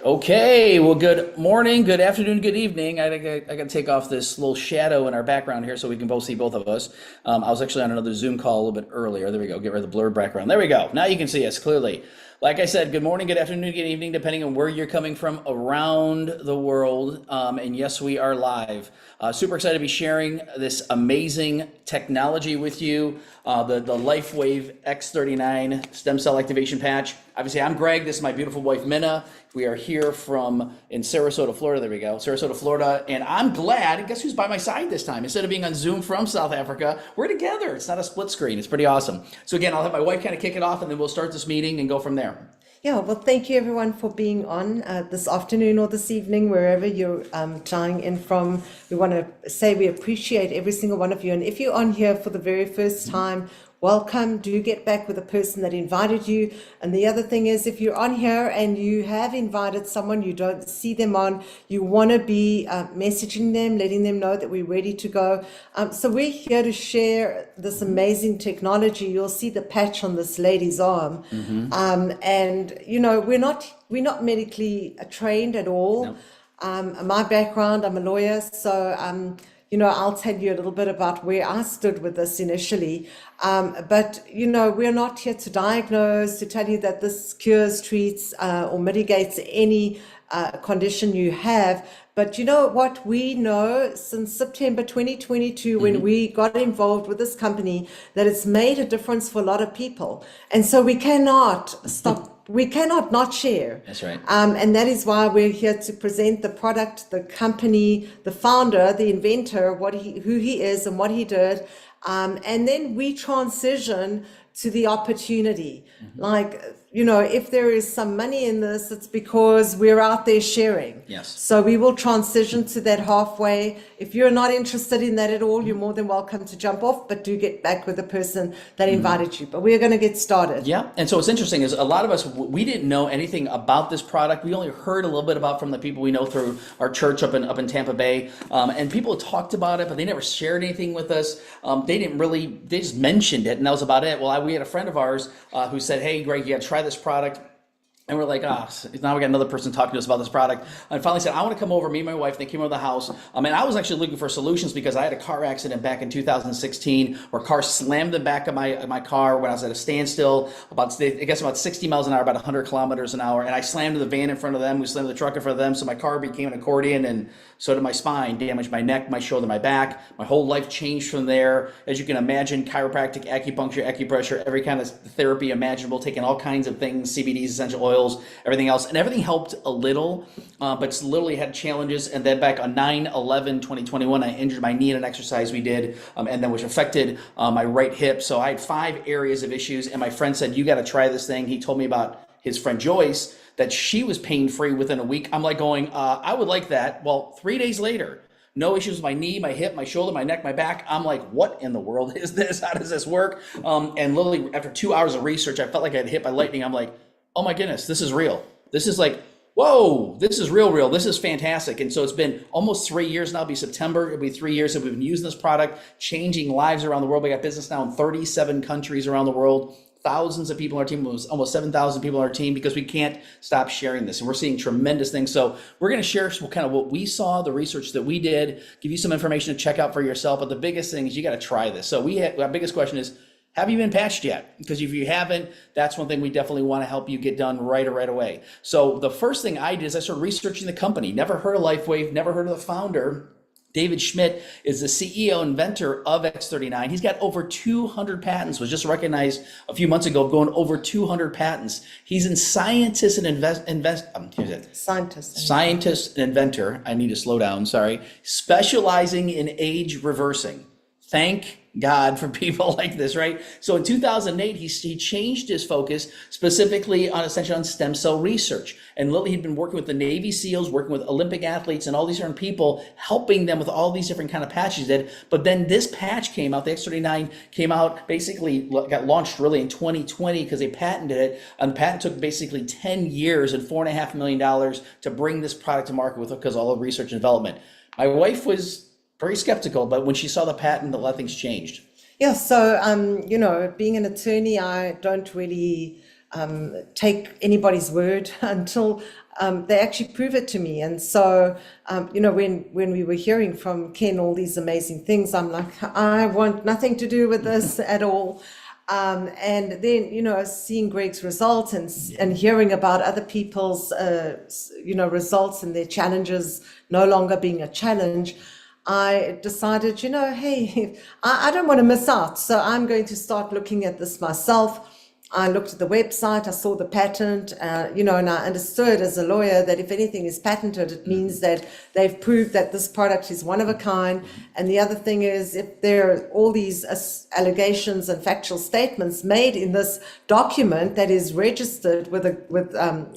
Okay, well, good morning, good afternoon, good evening. I got to take off this little shadow in our background here so we can both see both of us. I was actually on another Zoom call a little bit earlier. There we go. Get rid of the blurred background. There we go. Now you can see us clearly. Like I said, good morning, good afternoon, good evening, depending on where you're coming from around the world. And yes, we are live. Super excited to be sharing this amazing technology with you, the LifeWave X39 stem cell activation patch. Obviously, I'm Greg. This is my beautiful wife, Minna. We are here in Sarasota, Florida. There we go, Sarasota, Florida. And I'm glad, guess who's by my side this time? Instead of being on Zoom from South Africa, we're together. It's not a split screen. It's pretty awesome. So again, I'll have my wife kind of kick it off and then we'll start this meeting and go from there. Yeah, well, thank you everyone for being on this afternoon or this evening, wherever you're dialing in from. We want to say we appreciate every single one of you. And if you're on here for the very first time, welcome. Do get back with the person that invited you. And the other thing is, if you're on here and you have invited someone, you don't see them on, you want to be messaging them, letting them know that we're ready to go. So we're here to share this amazing technology. You'll see the patch on this lady's arm. And, you know, we're not medically trained at all. No. My background, I'm a lawyer, so you know, I'll tell you a little bit about where I stood with this initially. But, you know, we're not here to diagnose, to tell you that this cures, treats, or mitigates any condition you have. But you know what? We know since September 2022, when we got involved with this company, that it's made a difference for a lot of people. And so we cannot stop. We cannot not share. That's right. And that is why we're here to present the product, the company, the founder, the inventor, who he is and what he did. And then we transition to the opportunity. Like, you know, if there is some money in this, it's because we're out there sharing. Yes. So we will transition to that halfway. If you're not interested in that at all, you're more than welcome to jump off, but do get back with the person that invited you. But we're going to get started. Yeah. And so what's interesting is a lot of us, we didn't know anything about this product. We only heard a little bit about from the people we know through our church up in Tampa Bay. And people talked about it, but they never shared anything with us. They just mentioned it, and that was about it. Well, we had a friend of ours who said, hey, Greg, you got to try this product. And we're like, now we got another person talking to us about this product. And finally said, I want to come over, me and my wife. They came over to the house. And I was actually looking for solutions because I had a car accident back in 2016 where a car slammed the back of my car when I was at a standstill, about 60 miles an hour, about 100 kilometers an hour. And I slammed the van in front of them. We slammed the truck in front of them. So my car became an accordion, and so did my spine, damaged my neck, my shoulder, my back. My whole life changed from there. As you can imagine, chiropractic, acupuncture, acupressure, every kind of therapy imaginable, taking all kinds of things, CBDs, essential oils, everything else. And everything helped a little, but literally had challenges. And then back on 9/11/2021, I injured my knee in an exercise we did, and then which affected my right hip. So I had 5 areas of issues. And my friend said, you got to try this thing. He told me about his friend Joyce, that she was pain-free within a week. I'm like going, I would like that. Well, 3 days later, no issues with my knee, my hip, my shoulder, my neck, my back. I'm like, what in the world is this? How does this work? And literally after 2 hours of research, I felt like I had hit by lightning. I'm like, oh my goodness, this is real. This is like, whoa, this is real. This is fantastic. And so it's been almost 3 years now. It'll be September. It'll be 3 years that we've been using this product, changing lives around the world. We got business now in 37 countries around the world. Thousands of people on our team, almost 7,000 people on our team, because we can't stop sharing this. And we're seeing tremendous things. So we're going to share kind of what we saw, the research that we did, give you some information to check out for yourself. But the biggest thing is you got to try this. So our biggest question is, have you been patched yet? Because if you haven't, that's one thing we definitely want to help you get done right away. So the first thing I did is I started researching the company. Never heard of LifeWave, never heard of the founder. David Schmidt is the CEO inventor of X39. He's got over 200 patents, was just recognized a few months ago, going over 200 patents. He's a scientist and scientist and inventor. I need to slow down, sorry. Specializing in age reversing. Thank God for people like this, right? So in 2008, he changed his focus specifically essentially on stem cell research. And literally he'd been working with the Navy SEALs, working with Olympic athletes and all these different people, helping them with all these different kind of patches he did. But then this patch came out, the X39 came out, basically got launched really in 2020 because they patented it. And the patent took basically 10 years and $4.5 million to bring this product to market with, because all the research and development. My wife was very skeptical, but when she saw the patent, a lot of things changed. Yeah, so, you know, being an attorney, I don't really take anybody's word until they actually prove it to me. And so, when we were hearing from Ken all these amazing things, I'm like, I want nothing to do with this at all. And then, seeing Greg's results and hearing about other people's, results and their challenges no longer being a challenge, I decided, hey, I don't want to miss out. So I'm going to start looking at this myself. I looked at the website, I saw the patent, and I understood as a lawyer that if anything is patented, it means that they've proved that this product is one of a kind. And the other thing is, if there are all these allegations and factual statements made in this document that is registered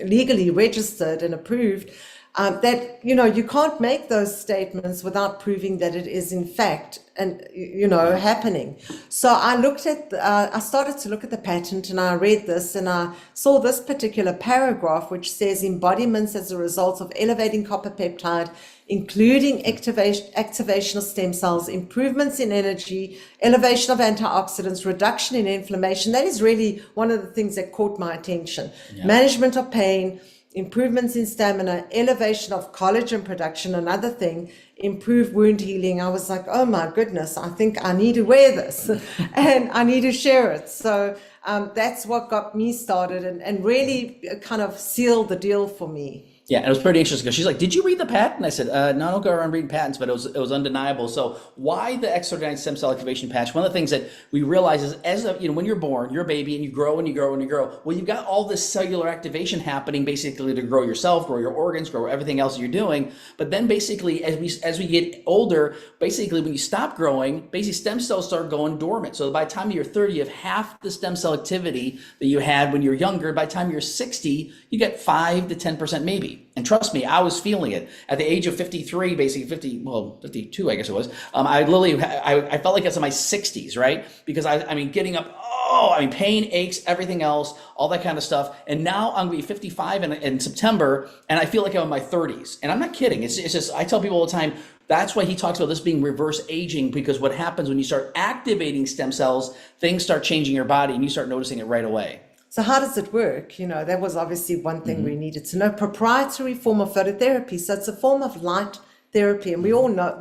legally registered and approved, that you can't make those statements without proving that it is in fact happening. So I started to look at the patent, and I read this, and I saw this particular paragraph which says embodiments as a result of elevating copper peptide, including activation of stem cells, improvements in energy, elevation of antioxidants, reduction in inflammation. That is really one of the things that caught my attention. Yeah. Management of pain, improvements in stamina, elevation of collagen production, another thing, improved wound healing. I was like, oh my goodness, I think I need to wear this and I need to share it. So that's what got me started and really kind of sealed the deal for me. Yeah, and it was pretty interesting because she's like, "Did you read the patent?" I said, "No, I don't go around reading patents, but it was undeniable." So, why the X39 stem cell activation patch? One of the things that we realize is, when you're born, you're a baby, and you grow and you grow and you grow. Well, you've got all this cellular activation happening, basically to grow yourself, grow your organs, grow everything else you're doing. But then, basically, as we get older, basically, when you stop growing, basically stem cells start going dormant. So by the time you're 30, you have half the stem cell activity that you had when you're younger. By the time you're 60, you get 5 to 10% maybe. And trust me, I was feeling it at the age of 53, basically 52, I guess it was. I felt like it's in my 60s, right? Because getting up, pain, aches, everything else, all that kind of stuff. And now I'm going to be 55 in September, and I feel like I'm in my 30s. And I'm not kidding. It's just, I tell people all the time, that's why he talks about this being reverse aging, because what happens when you start activating stem cells, things start changing your body and you start noticing it right away. So how does it work? That was obviously one thing we needed to know. Proprietary form of phototherapy. So it's a form of light therapy. And we all know,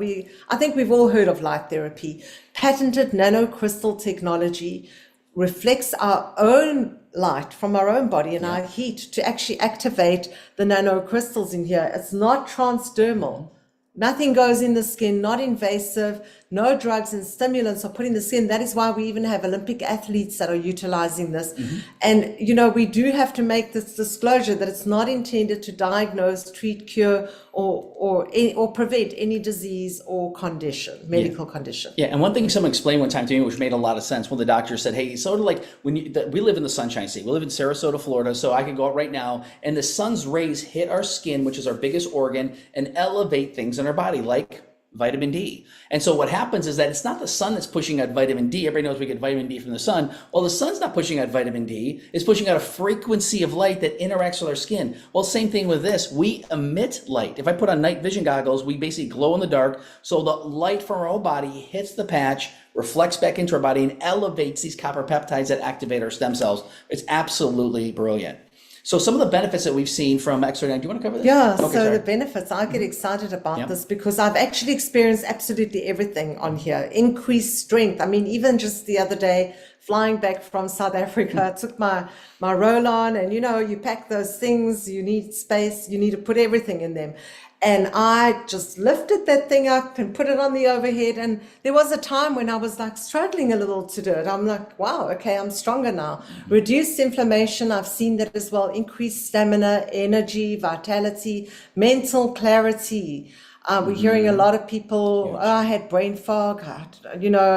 I think we've all heard of light therapy. Patented nanocrystal technology reflects our own light from our own body and our heat to actually activate the nanocrystals in here. It's not transdermal. Nothing goes in the skin, not invasive, no drugs and stimulants are put in the skin. That is why we even have Olympic athletes that are utilizing this. And, we do have to make this disclosure that it's not intended to diagnose, treat, cure, or prevent any disease or condition, medical condition. Yeah, and one thing someone explained one time to me, which made a lot of sense, when the doctor said, hey, it's sort of like we live in the Sunshine State. We live in Sarasota, Florida, so I can go out right now, and the sun's rays hit our skin, which is our biggest organ, and elevate things in our body, like vitamin D. And so what happens is that it's not the sun that's pushing out vitamin D. Everybody knows we get vitamin D from the sun. Well, the sun's not pushing out vitamin D. It's pushing out a frequency of light that interacts with our skin. Well, same thing with this. We emit light. If I put on night vision goggles, we basically glow in the dark. So the light from our whole body hits the patch, reflects back into our body, and elevates these copper peptides that activate our stem cells. It's absolutely brilliant. So some of the benefits that we've seen from X39, do you want to cover this? Yeah, okay, so the benefits, I get excited about this because I've actually experienced absolutely everything on here. Increased strength. Even just the other day, flying back from South Africa, I took my roll on, and you pack those things, you need space, you need to put everything in them. And I just lifted that thing up and put it on the overhead. And there was a time when I was like struggling a little to do it. I'm like, wow, okay, I'm stronger now. Reduced inflammation, I've seen that as well. Increased stamina, energy, vitality, mental clarity. We're hearing a lot of people, I had brain fog, I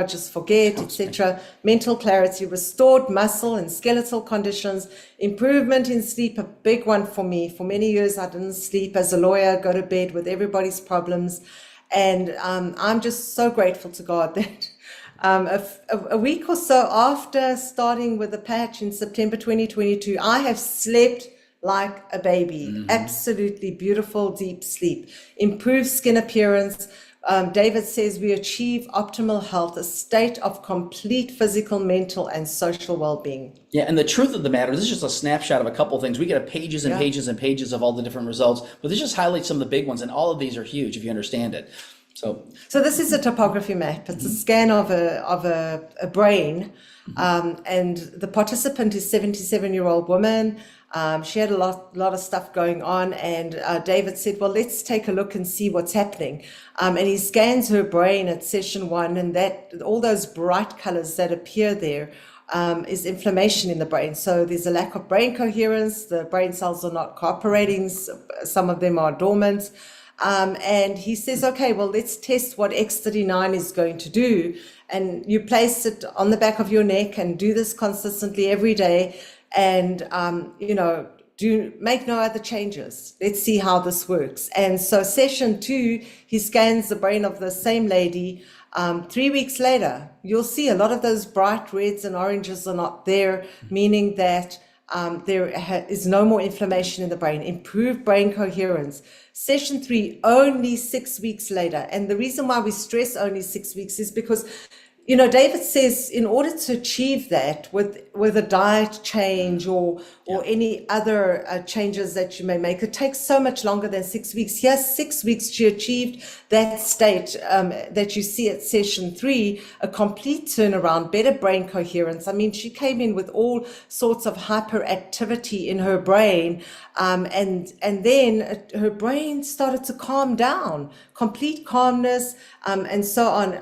just forget, etc. Mental clarity, restored muscle and skeletal conditions, improvement in sleep, a big one for me. For many years, I didn't sleep as a lawyer, go to bed with everybody's problems. And I'm just so grateful to God that a week or so after starting with the patch in September 2022, I have slept like a baby. Absolutely beautiful, deep sleep. Improved skin appearance, David says we achieve optimal health, a state of complete physical, mental, and social well-being. Yeah, and the truth of the matter, this is just a snapshot of a couple of things. We get pages and pages and pages of all the different results, but this just highlights some of the big ones, and all of these are huge if you understand it. So this is a topography map. It's a scan of a brain, and the participant is 77-year-old woman. She had a lot of stuff going on, and David said, well, let's take a look and see what's happening. And he scans her brain at session 1, and that all those bright colors that appear there is inflammation in the brain. So there's a lack of brain coherence. The brain cells are not cooperating. Some of them are dormant. And he says, okay, well, let's test what X39 is going to do. And you place it on the back of your neck and do this consistently every day. And, do make no other changes. Let's see how this works. And so session 2, he scans the brain of the same lady. 3 weeks later, you'll see a lot of those bright reds and oranges are not there, meaning that there is no more inflammation in the brain, improved brain coherence. Session 3, only 6 weeks later. And the reason why we stress only 6 weeks is because, David says in order to achieve that with a diet change or any other changes that you may make, it takes so much longer than 6 weeks. Yes, 6 weeks she achieved that state that you see at session 3, a complete turnaround, better brain coherence. I mean, she came in with all sorts of hyperactivity in her brain, and then her brain started to calm down, complete calmness, and so on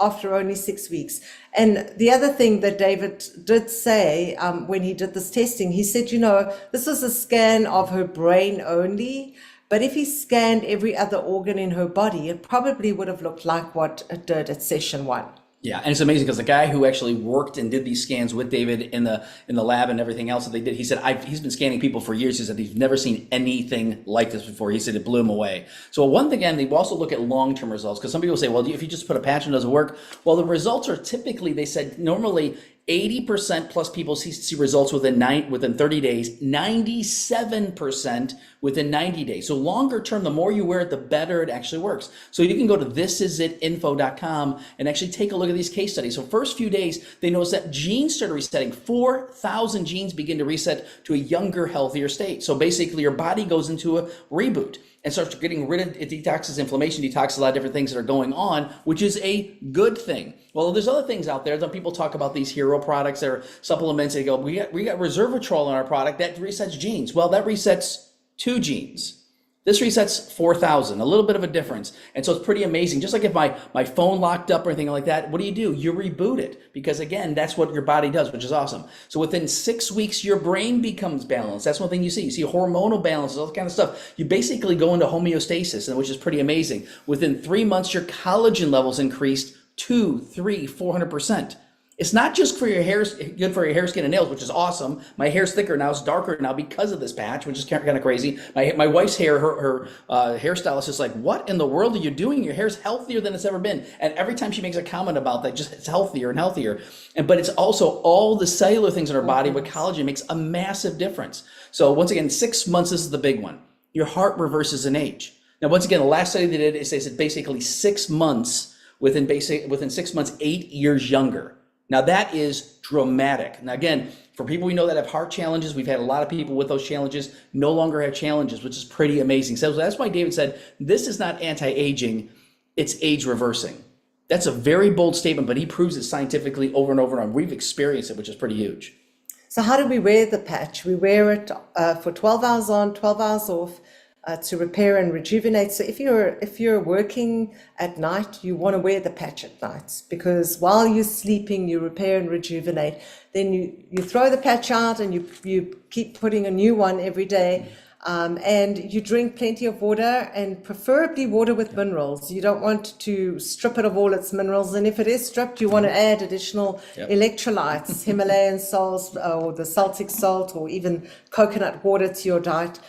after only 6 weeks. And the other thing that David did say when he did this testing, he said, this was a scan of her brain only, but if he scanned every other organ in her body, it probably would have looked like what it did at session 1. Yeah, and it's amazing because the guy who actually worked and did these scans with David in the lab and everything else that they did, he said he's been scanning people for years. He said he's never seen anything like this before. He said it blew him away. So one thing, and they also look at long-term results, because some people say, well, if you just put a patch in, it doesn't work. Well, the results are typically, they said normally 80% plus people see results within 30 days, 97% within 90 days. So longer term, the more you wear it, the better it actually works. So you can go to thisisitinfo.com and actually take a look at these case studies. So first few days, they noticed that genes started resetting. 4,000 genes begin to reset to a younger, healthier state. So basically your body goes into a reboot and starts getting rid of, it detoxes inflammation, detoxes a lot of different things that are going on, which is a good thing. Well, there's other things out there that people talk about, these hero products or supplements. They go, we got resveratrol in our product that resets genes. Well, that resets 2 genes. This resets 4,000, a little bit of a difference. And so it's pretty amazing. Just like if my phone locked up or anything like that, what do? You reboot it, because again, that's what your body does, which is awesome. So within 6 weeks, your brain becomes balanced. That's one thing you see. You see hormonal balance, all that kind of stuff. You basically go into homeostasis, which is pretty amazing. Within 3 months, your collagen levels increased 200, 300, 400%. It's not just for your hair, good for your hair, skin, and nails, which is awesome. My hair's thicker now, it's darker now because of this patch, which is kind of crazy. My wife's hair, her hairstylist is like, what in the world are you doing? Your hair's healthier than it's ever been. And every time she makes a comment about that, just it's healthier and healthier. But it's also all the cellular things in our body with collagen makes a massive difference. So once again, 6 months, this is the big one. Your heart reverses in age. Now, once again, the last study they did, it says basically 6 months, within 6 months, 8 years younger. Now that is dramatic. Now again, for people we know that have heart challenges, we've had a lot of people with those challenges no longer have challenges, which is pretty amazing. So that's why David said, this is not anti-aging, it's age reversing. That's a very bold statement, but he proves it scientifically over and over and over. We've experienced it, which is pretty huge. So how do we wear the patch? We wear it for 12 hours on, 12 hours off, to repair and rejuvenate. So if you're working at night, you want to wear the patch at night, because while you're sleeping, you repair and rejuvenate. Then you throw the patch out and you keep putting a new one every day. And you drink plenty of water, and preferably water with minerals. You don't want to strip it of all its minerals. And if it is stripped, you want to add additional electrolytes, Himalayan salts or the Celtic salt, or even coconut water to your diet,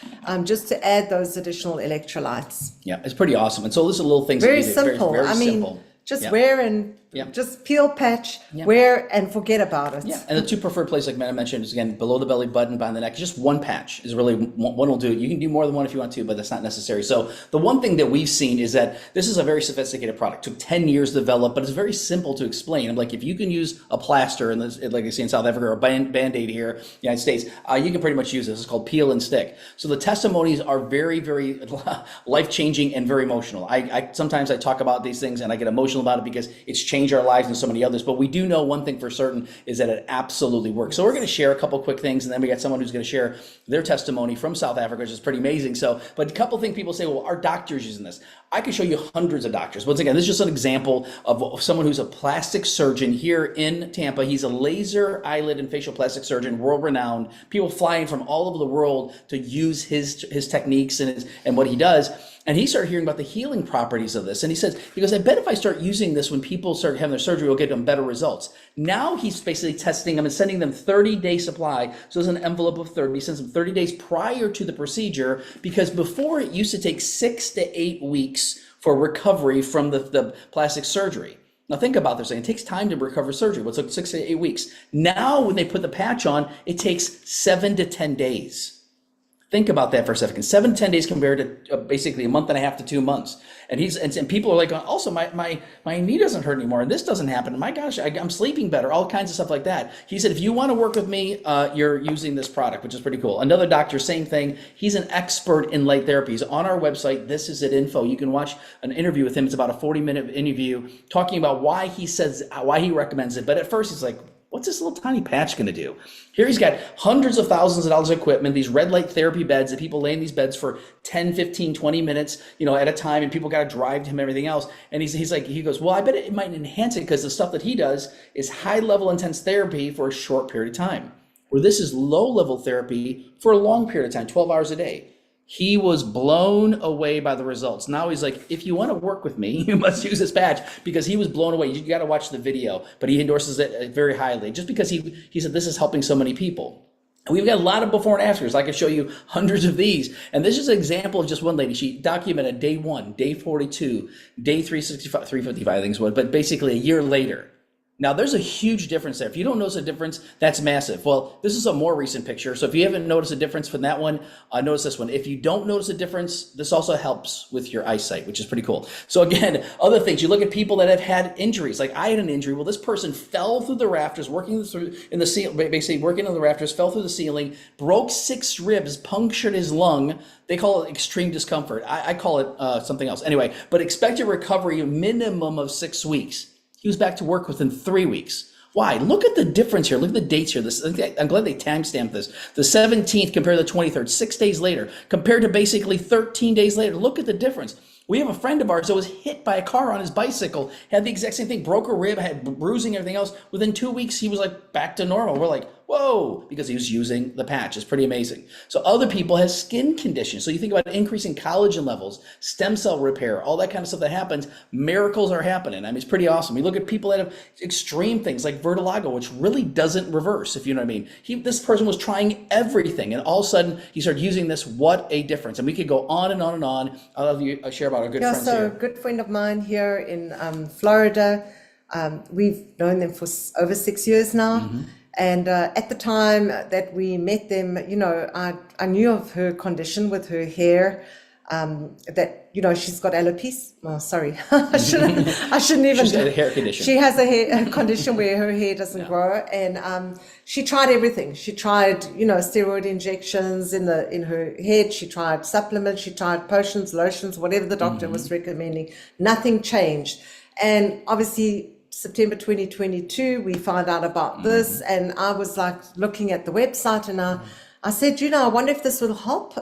just to add those additional electrolytes. Yeah, it's pretty awesome. And so these are little things. Very simple. Very I mean, simple. just wear and Yeah. Just peel, patch, Yeah. wear, and forget about it. Yeah, and the two preferred places, like I mentioned, is again below the belly button, behind the neck. Just one patch is really one will do it. You can do more than one if you want to, but that's not necessary. So the one thing that we've seen is that this is a very sophisticated product. It took 10 years to develop, but it's very simple to explain. I'm like, if you can use a plaster, and like I see in South Africa, or a band-aid here in the United States, you can pretty much use this. It's called peel and stick. So the testimonies are very, very life-changing and very emotional. Sometimes I talk about these things and I get emotional about it because it's changed our lives and so many others. But we do know one thing for certain is that it absolutely works. So we're going to share a couple quick things, and then we got someone who's going to share their testimony from South Africa, which is pretty amazing. So, but a couple things people say, well, are doctors using this? I can show you hundreds of doctors. Once again, this is just an example of someone who's a plastic surgeon here in Tampa. He's a laser eyelid and facial plastic surgeon, world renowned. People flying from all over the world to use his techniques and what he does. And he started hearing about the healing properties of this. And he goes, I bet if I start using this when people start having their surgery, we'll get them better results. Now he's basically testing them and sending them 30-day supply. So there's an envelope of 30. He sends them 30 days prior to the procedure, because before it used to take 6 to 8 weeks for recovery from the plastic surgery. Now think about this. It takes time to recover surgery. What's like 6 to 8 weeks. Now when they put the patch on, it takes 7 to 10 days. Think about that for a second. 7 to 10 days compared to basically a month and a half to 2 months. And people are like, also my knee doesn't hurt anymore, and this doesn't happen. My gosh, I'm sleeping better. All kinds of stuff like that. He said, if you want to work with me, you're using this product, which is pretty cool. Another doctor, same thing. He's an expert in light therapy. He's on our website. This is at info. You can watch an interview with him. It's about a 40-minute interview talking about why he recommends it. But at first he's like, what's this little tiny patch going to do? Here he's got hundreds of thousands of dollars of equipment, these red light therapy beds that people lay in these beds for 10, 15, 20 minutes, at a time, and people got to drive to him and everything else. And he goes, well, I bet it might enhance it because the stuff that he does is high level intense therapy for a short period of time, where this is low level therapy for a long period of time, 12 hours a day. He was blown away by the results. Now he's like, if you want to work with me, you must use this patch, because he was blown away. You got to watch the video, but he endorses it very highly just because he said this is helping so many people. And we've got a lot of before and afters. I can show you hundreds of these. And this is an example of just one lady. She documented day 1, day 42, day 365, 355, I think is what, but basically a year later. Now, there's a huge difference there. If you don't notice a difference, that's massive. Well, this is a more recent picture. So if you haven't noticed a difference from that one, notice this one. If you don't notice a difference, this also helps with your eyesight, which is pretty cool. So again, other things, you look at people that have had injuries. Like I had an injury. Well, this person fell through the rafters, working in the ceiling, basically working on the rafters, fell through the ceiling, broke 6 ribs, punctured his lung. They call it extreme discomfort. I call it something else. Anyway, but expected recovery a minimum of 6 weeks. He was back to work within 3 weeks. Why? Look at the difference here. Look at the dates here. I'm glad they timestamped this. The 17th compared to the 23rd, 6 days later, compared to basically 13 days later. Look at the difference. We have a friend of ours that was hit by a car on his bicycle, had the exact same thing, broke a rib, had bruising, everything else. Within 2 weeks, he was like back to normal. We're like, whoa, because he was using the patch. It's pretty amazing. So other people have skin conditions. So you think about increasing collagen levels, stem cell repair, all that kind of stuff that happens. Miracles are happening. I mean, it's pretty awesome. We look at people that have extreme things like vertigo, which really doesn't reverse, if you know what I mean. This person was trying everything, and all of a sudden he started using this. What a difference. And we could go on and on and on. I'll have you share about our good friends here. So a good friend of mine here in Florida, we've known them for over 6 years now. Mm-hmm. And at the time that we met them, I knew of her condition with her hair, that, she's got alopecia. Oh, sorry. I shouldn't even. She's got a hair condition. She has a condition where her hair doesn't grow. And she tried everything. She tried, steroid injections in her head. She tried supplements. She tried potions, lotions, whatever the doctor was recommending. Nothing changed. And obviously, September 2022, we found out about this, and I was like looking at the website, and I said, I wonder if this will help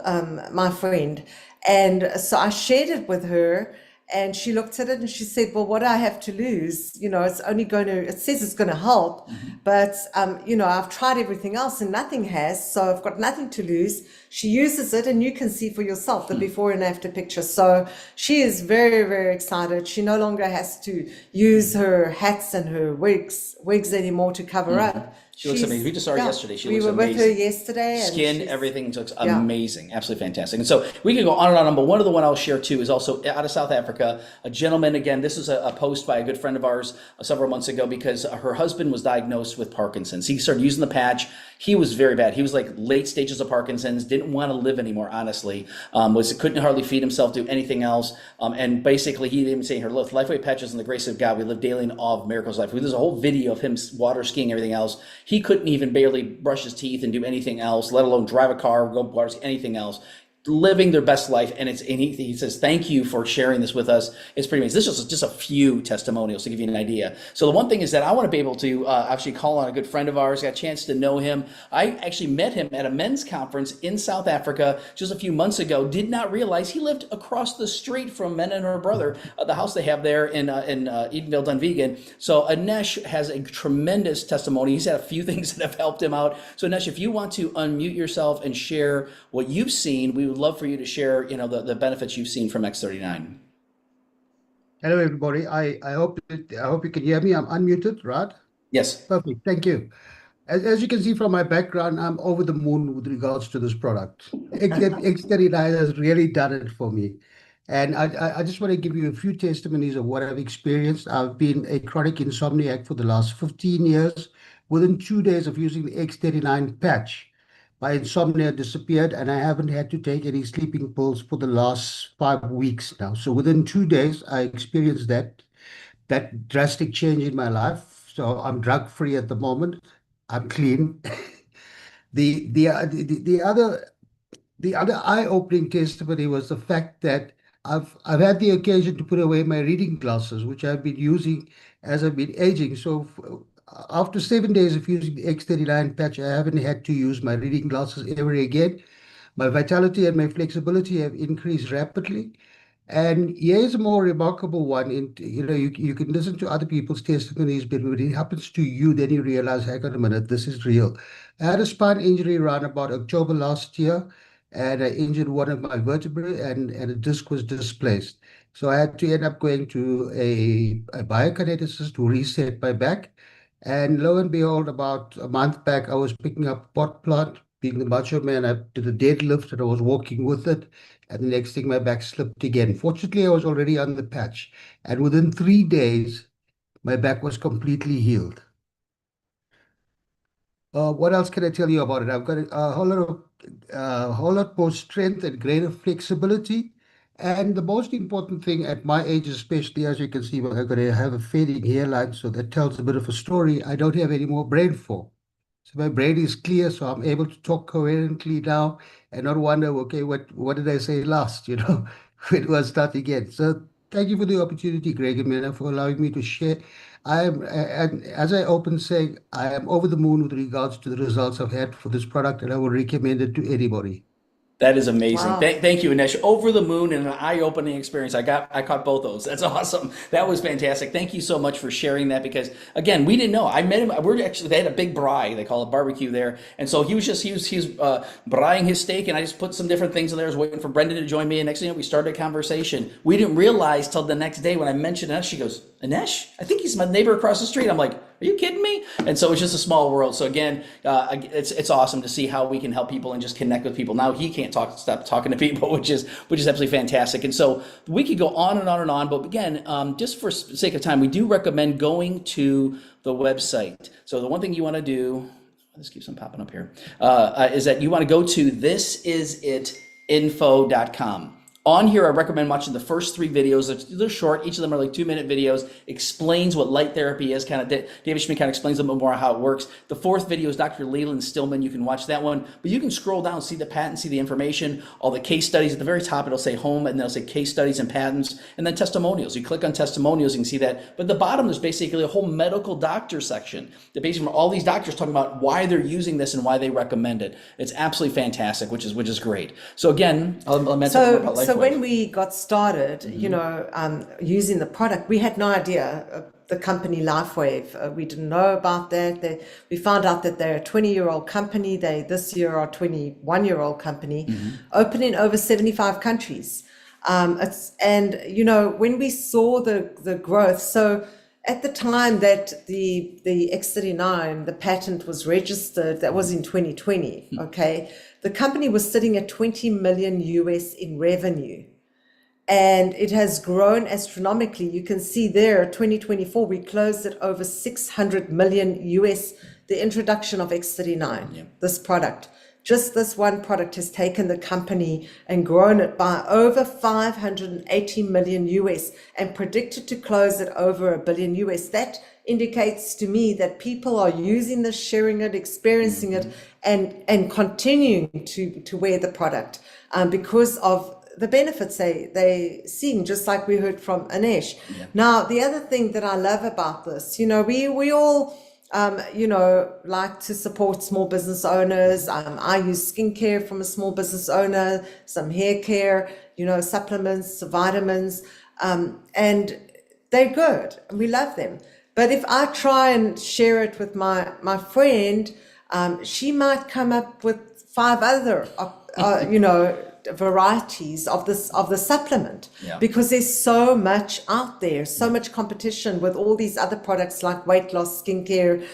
my friend. And so I shared it with her, and she looked at it and she said, well, what do I have to lose? It's only it says it's going to help, but, I've tried everything else and nothing has, so I've got nothing to lose. She uses it, and you can see for yourself the before and after picture. So she is very, very excited. She no longer has to use her hats and her wigs anymore to cover up. She looks amazing. We just saw her yeah, yesterday. She we looks were with her amazing. yesterday, and Skin, everything looks yeah. amazing, absolutely fantastic. And so we could go on and on, but one of the one I'll share too is also out of South Africa. A gentleman, again, this is a post by a good friend of ours several months ago because her husband was diagnosed with Parkinson's. He started using the patch. He was very bad. He was like late stages of Parkinson's, didn't want to live anymore, honestly. Couldn't hardly feed himself, do anything else. And basically, he even saying her Lifeway patches and the grace of God, we live daily in awe of miracles life. There's a whole video of him water skiing, everything else. He couldn't even barely brush his teeth and do anything else, let alone drive a car, go water ski, anything else. Living their best life, and he says thank you for sharing this with us. It's pretty amazing. This is just a few testimonials to give you an idea. So the one thing is that I want to be able to actually call on a good friend of ours. Got a chance to know him. I actually met him at a men's conference in South Africa just a few months ago. Did not realize he lived across the street from Men and her brother, the house they have there in Edenville, Dunvegan. So Anesh has a tremendous testimony. He's had a few things that have helped him out. So Anesh, if you want to unmute yourself and share what you've seen, we would love for you to share, the benefits you've seen from X39. Hello, everybody. I hope you can hear me. I'm unmuted, right? Yes. Perfect. Thank you. As you can see from my background, I'm over the moon with regards to this product. X39 has really done it for me. And I just want to give you a few testimonies of what I've experienced. I've been a chronic insomniac for the last 15 years. Within 2 days of using the X39 patch, my insomnia disappeared, and I haven't had to take any sleeping pills for the last 5 weeks now. So within 2 days, I experienced that drastic change in my life. So I'm drug free at the moment. I'm clean. The other eye-opening testimony was the fact that I've had the occasion to put away my reading glasses, which I've been using as I've been aging. So after 7 days of using the X39 patch, I haven't had to use my reading glasses ever again. My vitality and my flexibility have increased rapidly. And here's a more remarkable one. You can listen to other people's testimonies, but when it happens to you, then you realize, hang on a minute, this is real. I had a spine injury around about October last year, and I injured one of my vertebrae, and a disc was displaced. So I had to end up going to a biokineticist to reset my back. And lo and behold, about a month back, I was picking up a pot plant. Being the macho man, I did a deadlift and I was walking with it. And the next thing, my back slipped again. Fortunately, I was already on the patch. And within 3 days, my back was completely healed. What else can I tell you about it? I've got a whole lot more strength and greater flexibility. And the most important thing at my age, especially, as you can see, I'm going to have a fading hairline, so that tells a bit of a story. I don't have any more brain fog. So my brain is clear, so I'm able to talk coherently now and not wonder, okay, what did I say last, when it was start again. So thank you for the opportunity, Greg and Mena, for allowing me to share. And as I opened saying, I am over the moon with regards to the results I've had for this product, and I will recommend it to anybody. That is amazing. Wow. Thank you, Anesh. Over the moon and an eye-opening experience. I caught both those. That's awesome. That was fantastic. Thank you so much for sharing that because again, we didn't know. I met him. They had a big braai. They call it barbecue there, and so he was braaiing his steak, and I just put some different things in there. I was waiting for Brendan to join me, and next thing you know, we started a conversation. We didn't realize till the next day when I mentioned Anesh. She goes, "Anesh, I think he's my neighbor across the street." I'm like, "Are you kidding me?" And so it's just a small world. So again, it's awesome to see how we can help people and just connect with people. Now he can't stop talking to people, which is absolutely fantastic. And so we could go on and on and on. But again, just for sake of time, we do recommend going to the website. So the one thing you want to do, this keeps on popping up here, is that you want to go to thisisitinfo.com. On here, I recommend watching the first 3 videos. They're short. Each of them are like 2-minute videos. Explains what light therapy is. David Schmidt kind of explains a little bit more how it works. The 4th video is Dr. Leland Stillman. You can watch that one. But you can scroll down, see the patent, see the information, all the case studies. At the very top, it'll say home, and then it'll say case studies and patents, and then testimonials. You click on testimonials, you can see that. But at the bottom, there's basically a whole medical doctor section. That basically from all these doctors talking about why they're using this and why they recommend it. It's absolutely fantastic, which is great. So again, I'll mention more about So LifeWave. when we got started, using the product, we had no idea the company LifeWave. We didn't know about that. We found out that they're a 20-year-old company. They this year are a 21-year-old company, open in over 75 countries. When we saw the growth, so at the time that the X39, the patent was registered, that was in 2020, okay, the company was sitting at 20 million US in revenue. And it has grown astronomically. You can see there, 2024, we closed at over 600 million US, the introduction of X39, this product. Just this one product has taken the company and grown it by over 580 million US and predicted to close at over $1 billion US. That indicates to me that people are using this, sharing it, experiencing it, and continuing to wear the product because of the benefits they seeing, just like we heard from Anesh. Yeah. Now, the other thing that I love about this, we all like to support small business owners. I use skincare from a small business owner, some hair care, supplements, vitamins, and they're good. We love them. But if I try and share it with my friend, she might come up with 5 other, varieties of the supplement, because there's so much out there, so much competition with all these other products like weight loss, skincare,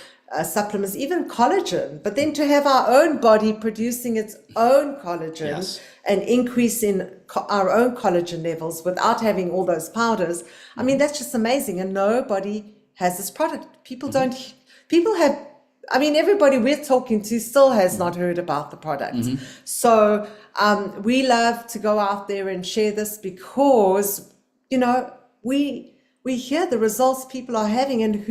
supplements, even collagen. But then to have our own body producing its own collagen and increase in our own collagen levels without having all those powders, I mean, that's just amazing. And nobody has this product. People have, everybody we're talking to still has not heard about the product. So we love to go out there and share this because, we hear the results people are having, and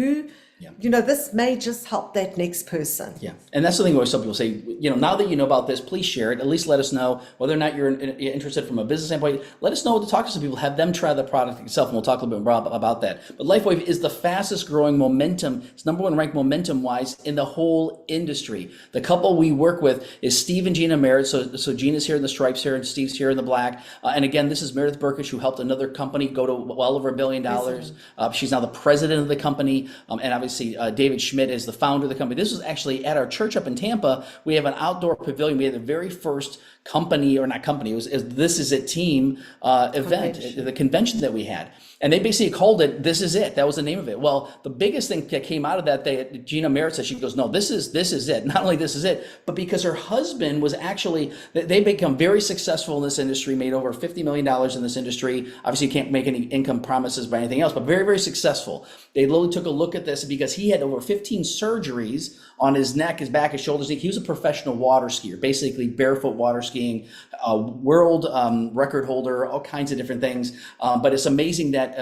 this may just help that next person. Yeah. And that's the thing where some people say, now that you know about this, please share it. At least let us know whether or not you're interested from a business standpoint. Let us know to talk to some people, have them try the product itself, and we'll talk a little bit more about that. But LifeWave is the fastest growing momentum. It's number 1 ranked momentum wise in the whole industry. The couple we work with is Steve and Gina Merritt. So Gina's here in the stripes here, and Steve's here in the black. And again, this is Meredith Burkish, who helped another company go to well over $1 billion. She's now the president of the company. And obviously, David Schmidt is the founder of the company. This was actually at our church up in Tampa. We have an outdoor pavilion. We had the very first company, or not company, it was This Is It team event, the convention that we had. And they basically called it This Is It. That was the name of it. Well, the biggest thing that came out of that, Gina Merritt said, she goes, no, this is it. Not only this is it, but because her husband was actually, they become very successful in this industry, made over $50 million in this industry. Obviously, you can't make any income promises by anything else, but very, very successful. They literally took a look at this because he had over 15 surgeries on his neck, his back, his shoulders. He was a professional water skier, basically barefoot water skiing, world record holder, all kinds of different things. But it's amazing that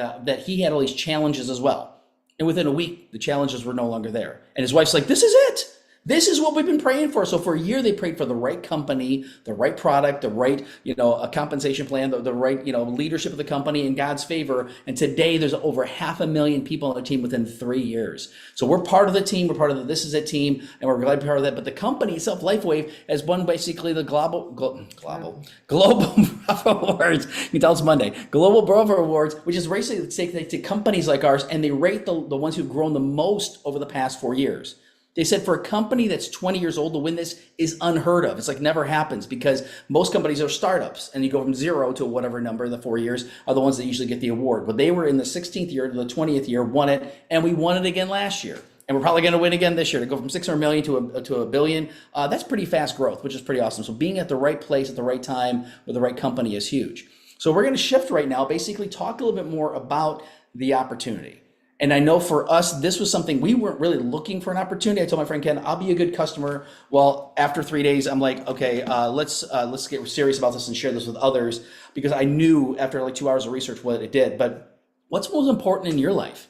he had all these challenges as well. And within a week, the challenges were no longer there. And his wife's like, this is it. This is what we've been praying for. So for a year, they prayed for the right company, the right product, the right, a compensation plan, the right, leadership of the company in God's favor. And today there's over 500,000 people on the team within 3 years. So we're part of the team. We're part of the This Is It team, and we're glad to be part of that. But the company itself, LifeWave, has won basically the Global Bravo Awards. You can tell it's Monday. Global Bravo Awards, which is basically to companies like ours, and they rate the ones who've grown the most over the past 4 years. They said for a company that's 20 years old to win this is unheard of. It's like never happens, because most companies are startups, and you go from 0 to whatever number in the 4 years are the ones that usually get the award. But they were in the 16th year to the 20th year, won it, and we won it again last year. And we're probably going to win again this year to go from 600 million to $1 billion. That's pretty fast growth, which is pretty awesome. So being at the right place at the right time with the right company is huge. So we're going to shift right now, basically talk a little bit more about the opportunity. And I know for us, this was something we weren't really looking for an opportunity. I told my friend Ken, I'll be a good customer. Well, after 3 days, I'm like, okay, let's get serious about this and share this with others, because I knew after like 2 hours of research what it did. But what's most important in your life?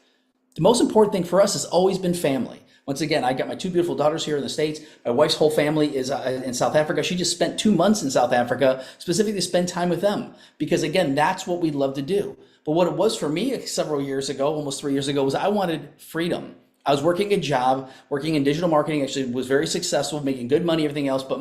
The most important thing for us has always been family. Once again, I got my 2 beautiful daughters here in the States. My wife's whole family is in South Africa. She just spent 2 months in South Africa, specifically to spend time with them, because again, that's what we love to do. But what it was for me several years ago, almost 3 years ago, was I wanted freedom. I was working a job, working in digital marketing, actually was very successful, making good money, everything else. But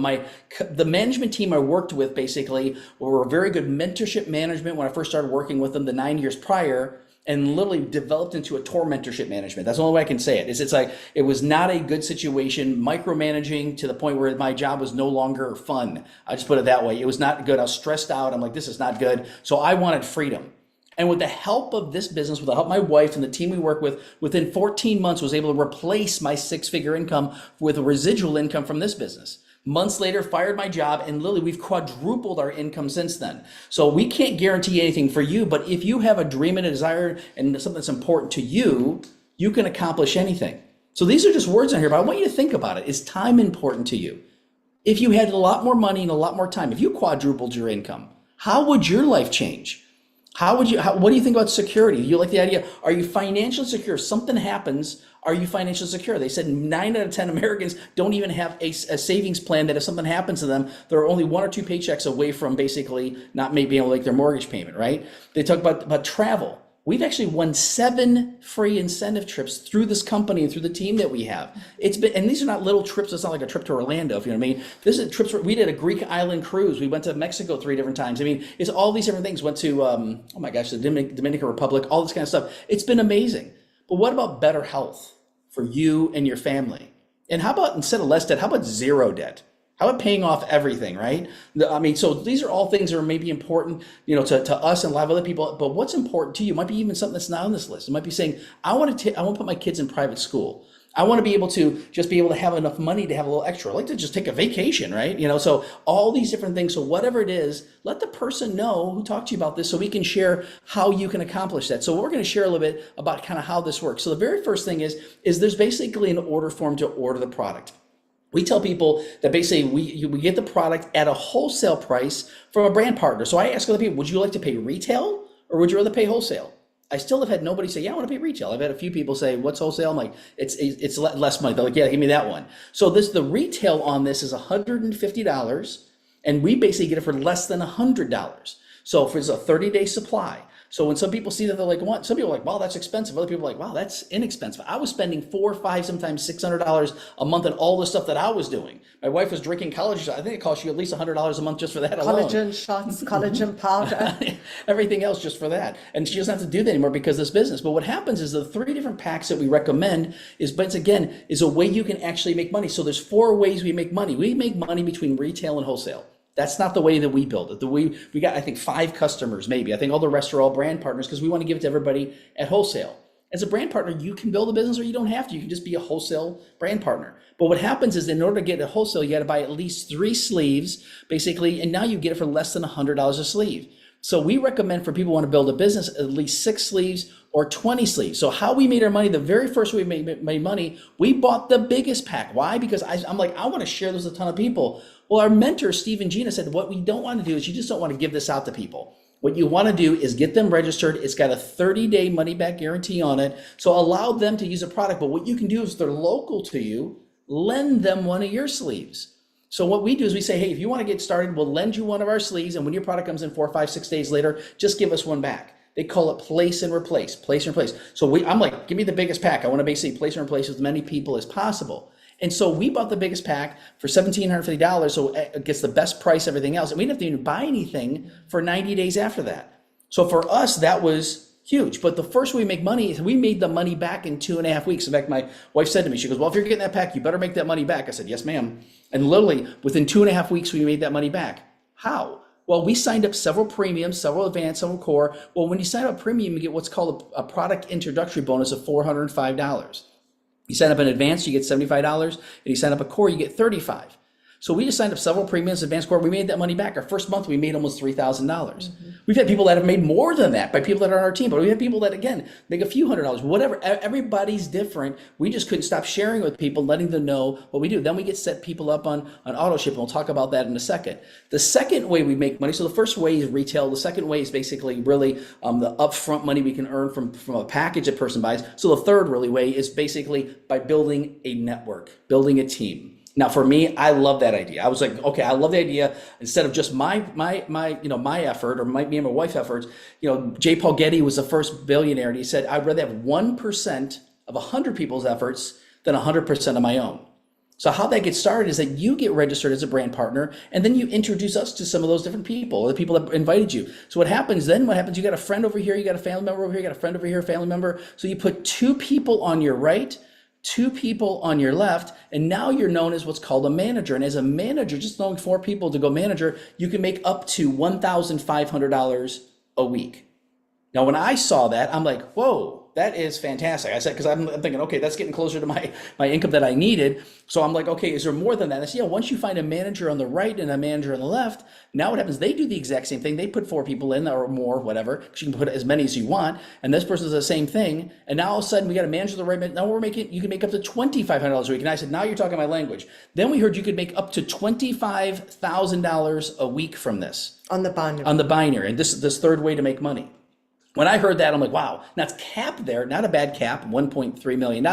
the management team I worked with basically were very good mentorship management when I first started working with them the 9 years prior, and literally developed into a tour mentorship management. That's the only way I can say it. It's like, it was not a good situation, micromanaging to the point where my job was no longer fun. I just put it that way. It was not good. I was stressed out. I'm like, this is not good. So I wanted freedom. And with the help of this business, with the help of my wife and the team we work with, within 14 months was able to replace my six-figure income with a residual income from this business. Months later, fired my job, and literally we've quadrupled our income since then. So we can't guarantee anything for you, but if you have a dream and a desire and something that's important to you, you can accomplish anything. So these are just words on here, but I want you to think about it. Is time important to you? If you had a lot more money and a lot more time, if you quadrupled your income, how would your life change? What do you think about security? You like the idea? Are you financially secure? If something happens, are you financially secure? They said 9 out of 10 Americans don't even have a savings plan that if something happens to them, they're only 1 or 2 paychecks away from basically not maybe able to make their mortgage payment, right? They talk about travel. We've actually won 7 free incentive trips through this company and through the team that we have. And these are not little trips. It's not like a trip to Orlando, if you know what I mean. This is trips where we did a Greek island cruise. We went to Mexico 3 different times. I mean, it's all these different things. Went to, oh my gosh, the Dominican Republic, all this kind of stuff. It's been amazing. But what about better health for you and your family? And how about, instead of less debt, how about zero debt? How about paying off everything, right? I mean, so these are all things that are maybe important, to us and a lot of other people. But what's important to you might be even something that's not on this list. It might be saying, I want to put my kids in private school. I want to be able to just be able to have enough money to have a little extra. I like to just take a vacation, right? So all these different things. So whatever it is, let the person know who talked to you about this so we can share how you can accomplish that. So we're going to share a little bit about kind of how this works. So the very first thing is there's basically an order form to order the product. We tell people that basically we get the product at a wholesale price from a brand partner. So I ask other people, would you like to pay retail or would you rather pay wholesale? I still have had nobody say, yeah, I want to pay retail. I've had a few people say, what's wholesale? I'm like, it's less money. They're like, yeah, give me that one. So the retail on this is $150, and we basically get it for less than $100. So if it's a 30-day supply. So when some people see that, they're like, what? Some people are like, wow, that's expensive. Other people are like, wow, that's inexpensive. I was spending $400, $500, sometimes $600 a month on all the stuff that I was doing. My wife was drinking collagen. I think it cost you at least $100 a month just for that alone. Collagen shots, collagen powder. Everything else just for that. And she doesn't have to do that anymore because of this business. But what happens is the 3 different packs that we recommend is a way you can actually make money. So there's 4 ways we make money. We make money between retail and wholesale. That's not the way that we build it. We got, I think, 5 customers, maybe. I think all the rest are all brand partners because we want to give it to everybody at wholesale. As a brand partner, you can build a business or you don't have to. You can just be a wholesale brand partner. But what happens is in order to get a wholesale, you got to buy at least 3 sleeves, basically, and now you get it for less than $100 a sleeve. So we recommend for people who want to build a business, at least 6 sleeves or 20 sleeves. So how we made our money, the very first way we made money, we bought the biggest pack. Why? Because I'm like, I want to share this with a ton of people. Well, our mentor, Steve and Gina, said, what we don't want to do is you just don't want to give this out to people. What you want to do is get them registered. It's got a 30-day money-back guarantee on it. So allow them to use a product. But what you can do is if they're local to you, lend them one of your sleeves. So what we do is we say, hey, if you want to get started, we'll lend you one of our sleeves. And when your product comes in 4, 5, 6 days later, just give us one back. They call it place and replace, place and replace. So I'm like, give me the biggest pack. I want to basically place and replace with as many people as possible. And so we bought the biggest pack for $1,750. So it gets the best price, everything else. And we didn't have to even buy anything for 90 days after that. So for us, that was huge. But the first way we make money is we made the money back in 2.5 weeks. In fact, my wife said to me, she goes, well, if you're getting that pack, you better make that money back. I said, yes, ma'am. And literally within 2.5 weeks, we made that money back. How? Well, we signed up several premiums, several advanced, several core. Well, when you sign up premium, you get what's called a product introductory bonus of $405. You sign up in advance, you get $75, and you sign up a core, you get $35. So we just signed up several premiums, advanced core. We made that money back. Our first month, we made almost $3,000. Mm-hmm. We've had people that have made more than that by people that are on our team, but we have people that, again, make a few $100s, whatever. Everybody's different. We just couldn't stop sharing with people, letting them know what we do. Then we get set people up on auto ship, and we'll talk about that in a second. The second way we make money, so the first way is retail. The second way is basically really the upfront money we can earn from a package a person buys. So the third really way is basically by building a network, building a team. Now, for me, I love that idea. I was like, okay, I love the idea. Instead of just my effort or me and my wife's efforts, J. Paul Getty was the first billionaire, and he said, I'd rather have 1% of 100 people's efforts than 100% of my own. So how that gets started is that you get registered as a brand partner, and then you introduce us to some of those different people, the people that invited you. So what happens? You got a friend over here, you got a family member over here, you got a friend over here, a family member. So you put 2 people on your right, 2 people on your left, and now you're known as what's called a manager. And as a manager, just knowing 4 people to go manager, you can make up to $1,500 a week. Now, when I saw that, I'm like, whoa, that is fantastic. I said, because I'm thinking, okay, that's getting closer to my income that I needed. So I'm like, okay, is there more than that? I said, yeah, once you find a manager on the right and a manager on the left, now what happens? They do the exact same thing. They put 4 people in or more, whatever, because you can put as many as you want. And this person does the same thing. And now all of a sudden we got a manager on the right. Now you can make up to $2,500 a week. And I said, now you're talking my language. Then we heard you could make up to $25,000 a week from this. On the binary. On the binary. And this third way to make money. When I heard that, I'm like, wow, now it's capped there, not a bad cap, $1.3 million.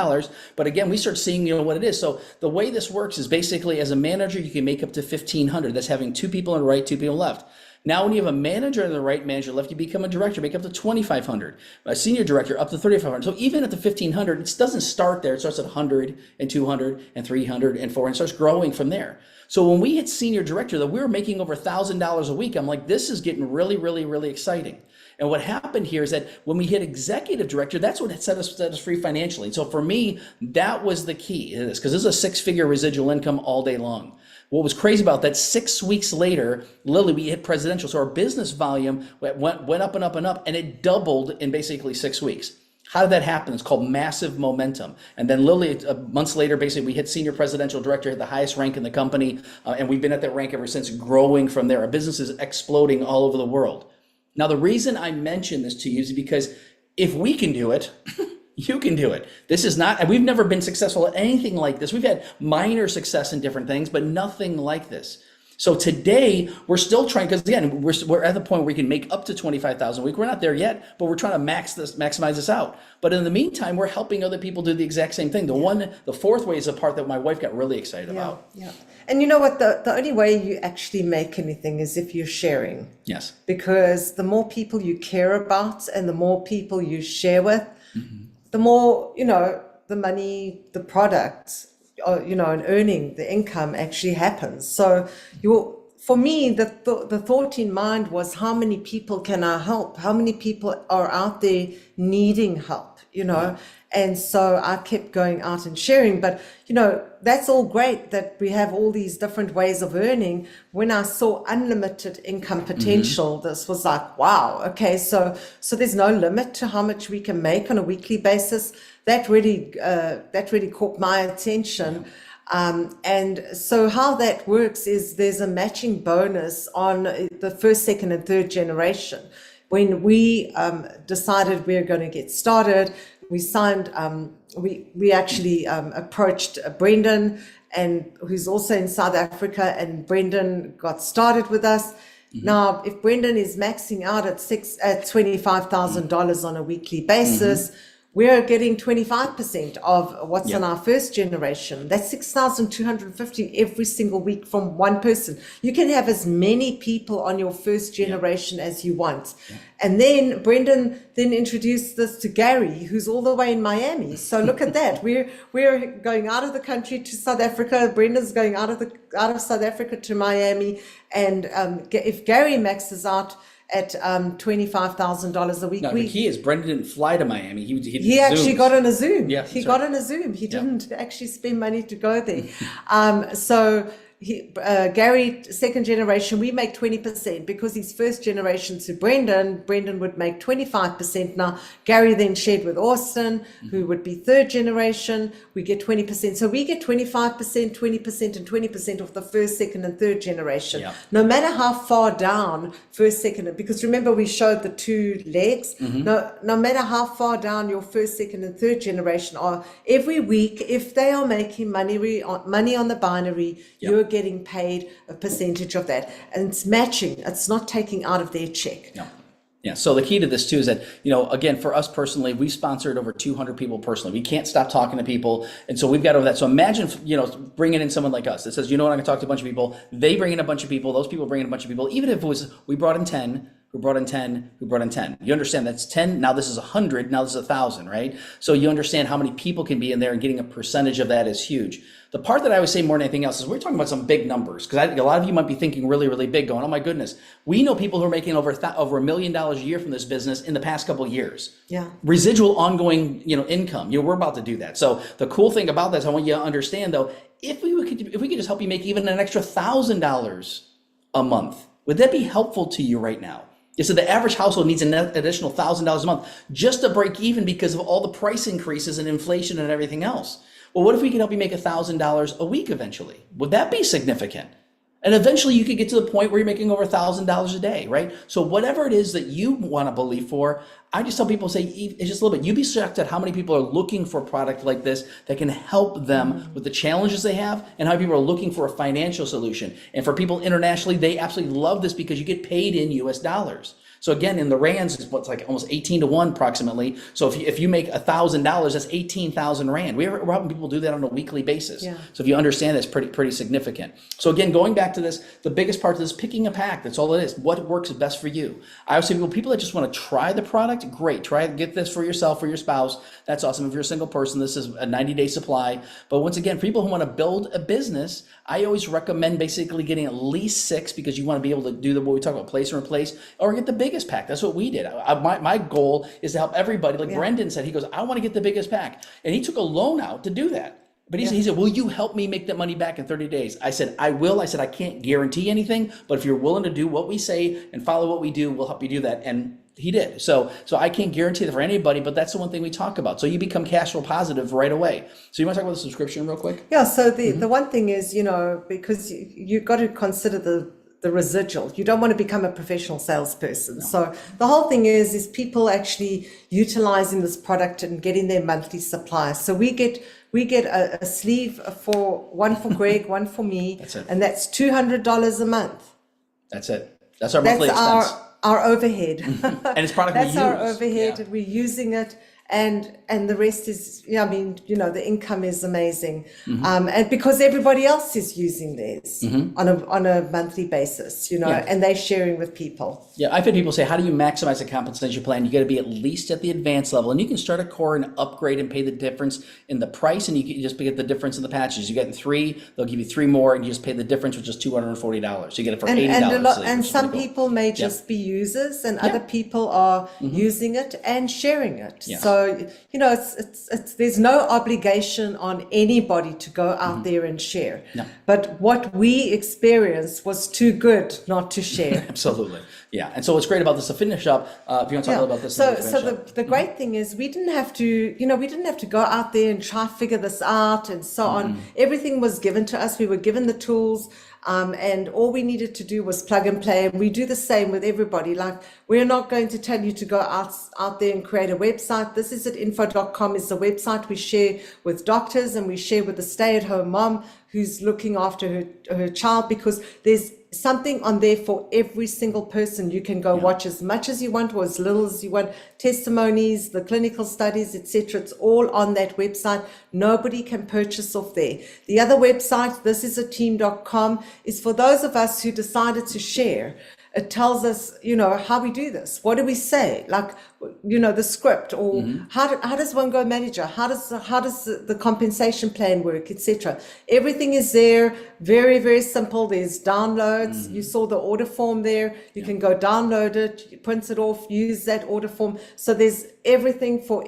But again, we start seeing, what it is. So the way this works is basically as a manager, you can make up to 1,500. That's having 2 people on the right, 2 people left. Now, when you have a manager on the right, manager left, you become a director, make up to 2,500. A senior director up to 3,500. So even at the 1,500, it doesn't start there. It starts at 100 and 200 and 300 and 400 and starts growing from there. So when we hit senior director, that we were making over $1,000 a week, I'm like, this is getting really, really, really exciting. And what happened here is that when we hit executive director, that's what set us free financially. And so for me, that was the key to this, because this is a 6-figure residual income all day long. What was crazy about that, 6 weeks later, literally we hit presidential. So our business volume went up and up and up, and it doubled in basically 6 weeks. How did that happen? It's called massive momentum. And then literally months later, basically we hit senior presidential director, hit the highest rank in the company. And we've been at that rank ever since, growing from there. Our business is exploding all over the world. Now, the reason I mention this to you is because if we can do it, you can do it. This is not, we've never been successful at anything like this. We've had minor success in different things, but nothing like this. So today we're still trying, because again, we're at the point where we can make up to 25,000 a week. We're not there yet, but we're trying to maximize this out. But in the meantime, we're helping other people do the exact same thing. The fourth way is the part that my wife got really excited about. Yeah. And you know what? The only way you actually make anything is if you're sharing. Yes. Because the more people you care about and the more people you share with, the more, the money, the product, and earning the income actually happens. So for me, the thought in mind was, how many people can I help? How many people are out there needing help, And so I kept going out and sharing, but that's all great that we have all these different ways of earning. When I saw unlimited income potential, this was like, wow, okay, so there's no limit to how much we can make on a weekly basis. That really caught my attention. And so how that works is there's a matching bonus on the first, second, and third generation. When we decided we were going to get started, we signed, we actually approached Brendan, and who's also in South Africa, and Brendan got started with us. Now, if Brendan is maxing out at $25,000 on a weekly basis, we're getting 25% of what's in our first generation. That's 6,250 every single week from one person. You can have as many people on your first generation as you want. And then Brendan then introduced this to Gary, who's all the way in Miami. So look at that. We're going out of the country to South Africa. Brendan's going out of South Africa to Miami. And if Gary maxes out at $25,000 a week. No, the key is Brendan didn't fly to Miami. He actually got on a Zoom. Yeah, he got on a Zoom. He didn't actually spend money to go there. So Gary, second generation, we make 20% because he's first generation to Brendan would make 25%. Now, Gary then shared with Austin, who would be third generation. We get 20%. So we get 25%, 20%, and 20% of the first, second, and third generation. No matter how far down first, second, because remember we showed the 2 legs. No matter how far down your first, second, and third generation are, every week, if they are making money on the binary, you're getting paid a percentage of that, and it's matching. It's not taking out of their check. Yeah. So the key to this too is that, again, for us personally, we sponsored over 200 people personally. We can't stop talking to people. And so we've got over that. So imagine, bringing in someone like us that says, I'm going to talk to a bunch of people. They bring in a bunch of people. Those people bring in a bunch of people. Even if it was, we brought in 10, who brought in 10, who brought in 10. You understand that's 10. Now this is 100. Now this is 1,000, right? So you understand how many people can be in there, and getting a percentage of that is huge. The part that I would say more than anything else is we're talking about some big numbers, because a lot of you might be thinking really, really big, going, oh my goodness. We know people who are making over $1 million a year from this business in the past couple of years. Residual ongoing, income. We're about to do that. So the cool thing about this, I want you to understand though, if we could just help you make even an extra $1,000 a month, would that be helpful to you right now? You said the average household needs an additional $1,000 a month just to break even because of all the price increases and inflation and everything else. Well, what if we can help you make $1,000 a week eventually? Would that be significant? And eventually you could get to the point where you're making over $1,000 a day, right? So whatever it is that you want to believe for, I just tell people, say, it's just a little bit, you'd be shocked at how many people are looking for a product like this that can help them with the challenges they have, and how people are looking for a financial solution. And for people internationally, they absolutely love this because you get paid in US dollars. So again, in the rands, it's what's like almost 18 to 1 approximately. So if you make $1,000, that's 18,000 rand. We're helping people do that on a weekly basis. Yeah. So if you understand, that's pretty significant. So again, going back to this, the biggest part of this, picking a pack. That's all it is. What works best for you. I always say people that just want to try the product, great. Try it. Get this for yourself, for your spouse. That's awesome. If you're a single person, this is a 90-day supply. But once again, for people who want to build a business, I always recommend basically getting at least 6, because you want to be able to do what we talk about, place and replace, or get the biggest pack. That's what we did. My goal is to help everybody. Like Brendan said, he goes, I want to get the biggest pack. And he took a loan out to do that. But he said, will you help me make that money back in 30 days? I said, I will. I said, I can't guarantee anything, but if you're willing to do what we say and follow what we do, we'll help you do that. And he did. So I can't guarantee that for anybody, but that's the one thing we talk about. So you become cash flow positive right away. So you want to talk about the subscription real quick? Yeah. So the one thing is, because you've got to consider the residual. You don't want to become a professional salesperson. No. So the whole thing is people actually utilizing this product and getting their monthly supply. So we get a sleeve one for Greg, one for me. That's it. And that's $200 a month. That's it. That's our monthly expense. Our overhead. And it's product that's we use. our overhead. And we're using it. And the rest is, the income is amazing. And because everybody else is using theirs on a monthly basis, and they're sharing with people. Yeah, I've had people say, how do you maximize the compensation plan? You got to be at least at the advanced level, and you can start a core and upgrade and pay the difference in the price, and you can just get the difference in the patches. You get 3, they'll give you 3 more, and you just pay the difference, which is $240. You get it for $80. And some people may just be users, and other people are using it and sharing it. Yeah. So it's there's no obligation on anybody to go out there and share. No. But what we experienced was too good not to share. Absolutely. Yeah. And so what's great about this, to finish up, if you want to talk about this. So the great thing is we didn't have to go out there and try to figure this out and so on. Everything was given to us. We were given the tools. And all we needed to do was plug and play. And we do the same with everybody. Like, we're not going to tell you to go out there and create a website. This is info.com is the website we share with doctors, and we share with the stay-at-home mom who's looking after her child, because there's something on there for every single person. You can go watch as much as you want or as little as you want. Testimonies, the clinical studies, etc. It's all on that website. Nobody can purchase off there. The other website, thisisateam.com, is for those of us who decided to share. It tells us, how we do this. What do we say? Like, the script, or how does one go manager? How does the compensation plan work, etc. Everything is there. Very, very simple. There's downloads. You saw the order form there. You can go download it, print it off, use that order form. So there's everything for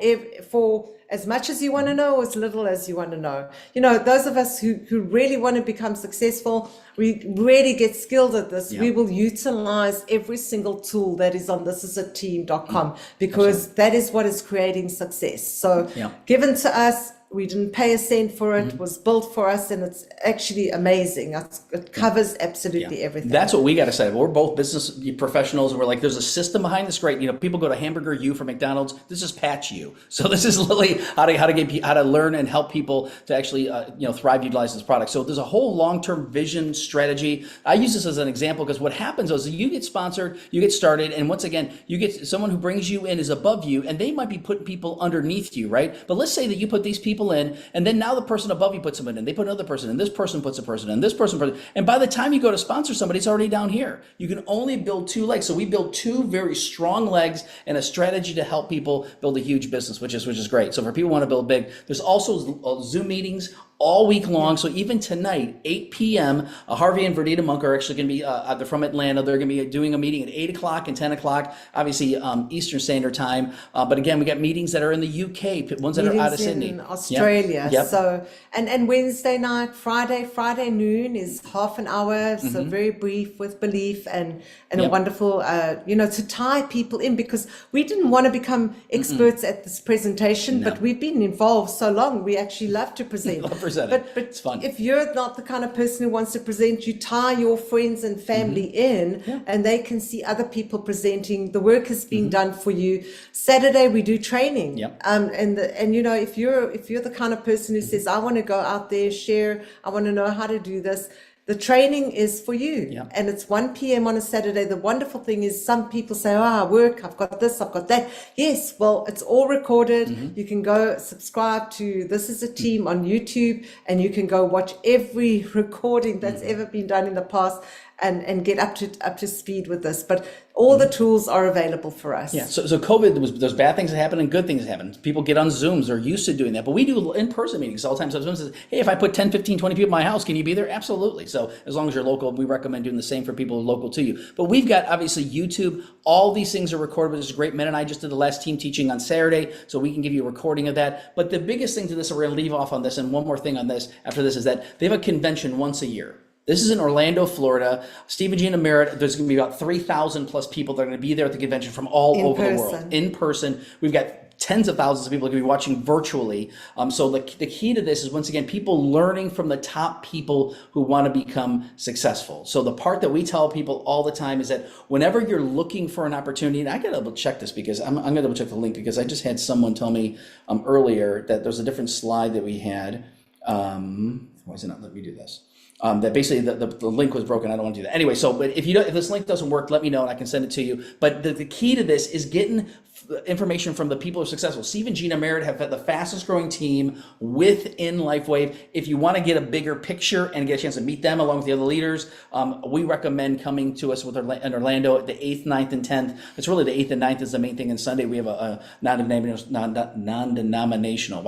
as much as you want to know, or as little as you want to know. Those of us who really want to become successful, we really get skilled at this. We will utilize every single tool that is on thisisateam.com, because that is what is creating success. So given to us, we didn't pay a cent for it. It was built for us, and it's actually amazing. It covers absolutely everything. That's what we got to say. We're both business professionals, and we're like, there's a system behind this. Great. People go to Hamburger U for McDonald's. This is Patch U. So this is literally how to learn and help people to actually thrive, utilize this product. So there's a whole long-term vision strategy. I use this as an example because what happens is you get sponsored, you get started, and once again, you get someone who brings you in is above you, and they might be putting people underneath you, right? But let's say that you put these people in, and then now the person above you puts them in, they put another person in, this person puts a person in, this person, and by the time you go to sponsor somebody, it's already down here. You can only build 2 legs. So we build 2 very strong legs and a strategy to help people build a huge business, which is great. So for people who want to build big, there's also Zoom meetings all week long. So even tonight, 8 p.m., Harvey and Verdita Monk are actually going to be, they're from Atlanta. They're going to be doing a meeting at 8 o'clock and 10 o'clock, obviously Eastern Standard Time. But again, we got meetings that are in the UK, ones that are out of Sydney. In Australia. Yep. So, and Wednesday night, Friday noon is half an hour. So very brief with belief and a wonderful, to tie people in, because we didn't want to become experts at this presentation, but we've been involved so long. We actually love to present. But it's fun. If you're not the kind of person who wants to present, you tie your friends and family in, and they can see other people presenting. The work is being done for you. Saturday we do training. If you're the kind of person who says, I want to go out there, share, I want to know how to do this, the training is for you. And it's 1 p.m. on a Saturday. The wonderful thing is some people say, I work, I've got this, I've got that. Yes, well, it's all recorded. You can go subscribe to This Is a Team on YouTube, and you can go watch every recording that's ever been done in the past and get up to speed with this. But all the tools are available for us. Yeah. So COVID, there's bad things that happen and good things that happen. People get on Zooms. They're used to doing that. But we do in-person meetings all the time. So Zoom says, hey, if I put 10, 15, 20 people in my house, can you be there? Absolutely. So as long as you're local, we recommend doing the same for people local to you. But we've got, obviously, YouTube. All these things are recorded, which is great. Men and I just did the last team teaching on Saturday, so we can give you a recording of that. But the biggest thing to this, and we're going to leave off on this, and one more thing on this after this, is that they have a convention once a year. This is in Orlando, Florida. Steve and Gina Merritt, there's going to be about 3,000 plus people that are going to be there at the convention from all over the world. In person. We've got tens of thousands of people are going to be watching virtually. So the key to this is, once again, people learning from the top people who want to become successful. So the part that we tell people all the time is that whenever you're looking for an opportunity, and I got to double check this because I'm going to double check the link, because I just had someone tell me earlier that there's a different slide that we had. Why is it not letting me do this? That basically the link was broken. I don't want to do that. Anyway, but if this link doesn't work, let me know and I can send it to you. But the key to this is getting information from the people who are successful. Steve and Gina Merritt have the fastest growing team within LifeWave. If you want to get a bigger picture and get a chance to meet them along with the other leaders, we recommend coming to us in Orlando the 8th, 9th, and 10th. It's really the 8th and 9th is the main thing. And Sunday we have a non-denominational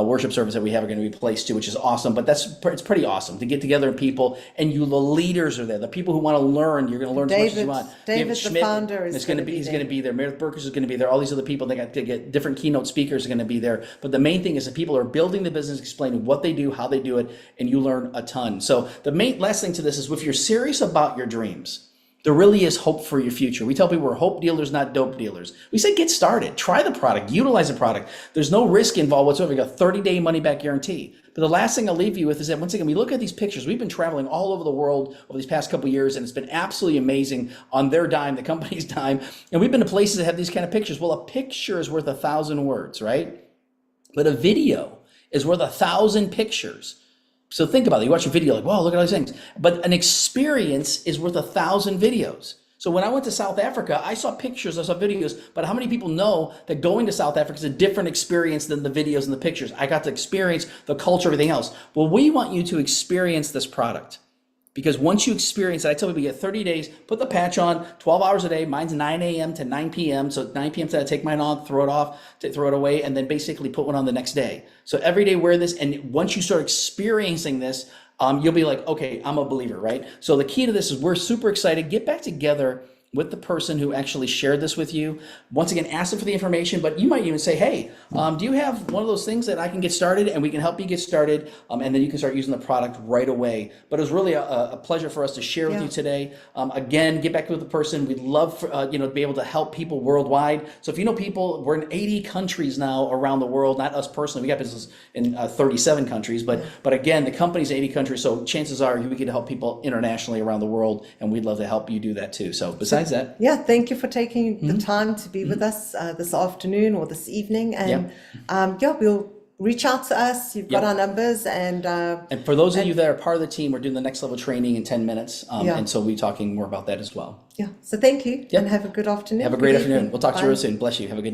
worship service that we have are going to be placed too, which is awesome. But it's pretty awesome to get together and people, and the leaders are there. The people who want to learn, you're going to learn as much as you want. David, the founder, he's going to be there. Meredith Burkers is going to be there. All these other people, they got to get different keynote speakers are going to be there. But the main thing is that people are building the business, explaining what they do, how they do it, and you learn a ton. So the last thing to this is, if you're serious about your dreams, there really is hope for your future. We tell people we're hope dealers, not dope dealers. We say get started, try the product, utilize the product. There's no risk involved whatsoever. You got a 30-day money-back guarantee. But the last thing I'll leave you with is that, once again, we look at these pictures. We've been traveling all over the world over these past couple of years, and it's been absolutely amazing on their dime, the company's dime. And we've been to places that have these kind of pictures. Well, a picture is worth 1,000 words, right? But a video is worth 1,000 pictures. So think about it. You watch a video like, wow, look at all these things. But an experience is worth 1,000 videos. So when I went to South Africa, I saw pictures, I saw videos, but how many people know that going to South Africa is a different experience than the videos and the pictures? I got to experience the culture, everything else. Well, we want you to experience this product. Because once you experience it, I tell people you get 30 days, put the patch on, 12 hours a day. Mine's 9 a.m. to 9 p.m. So 9 p.m. I take mine on, throw it off, throw it away, and then basically put one on the next day. So every day wear this, and once you start experiencing this, you'll be like, okay, I'm a believer, right? So the key to this is, we're super excited. Get back together with the person who actually shared this with you. Once again, ask them for the information, but you might even say, hey, do you have one of those things that I can get started, and we can help you get started, and then you can start using the product right away. But it was really a pleasure for us to share with you today. Again, get back with the person. We'd love for, to be able to help people worldwide. So if you know people, we're in 80 countries now around the world, not us personally. We got business in 37 countries, but again, the company's 80 countries, so chances are we can help people internationally around the world, and we'd love to help you do that too. So besides that. Yeah, thank you for taking the time to be with us this afternoon or this evening. And we'll reach out to us. You've got our numbers. And for those of you that are part of the team, we're doing the next level training in 10 minutes. And so we'll be talking more about that as well. Yeah, so thank you and have a good afternoon. Have a great afternoon. We'll talk to you real soon. Bless you. Have a good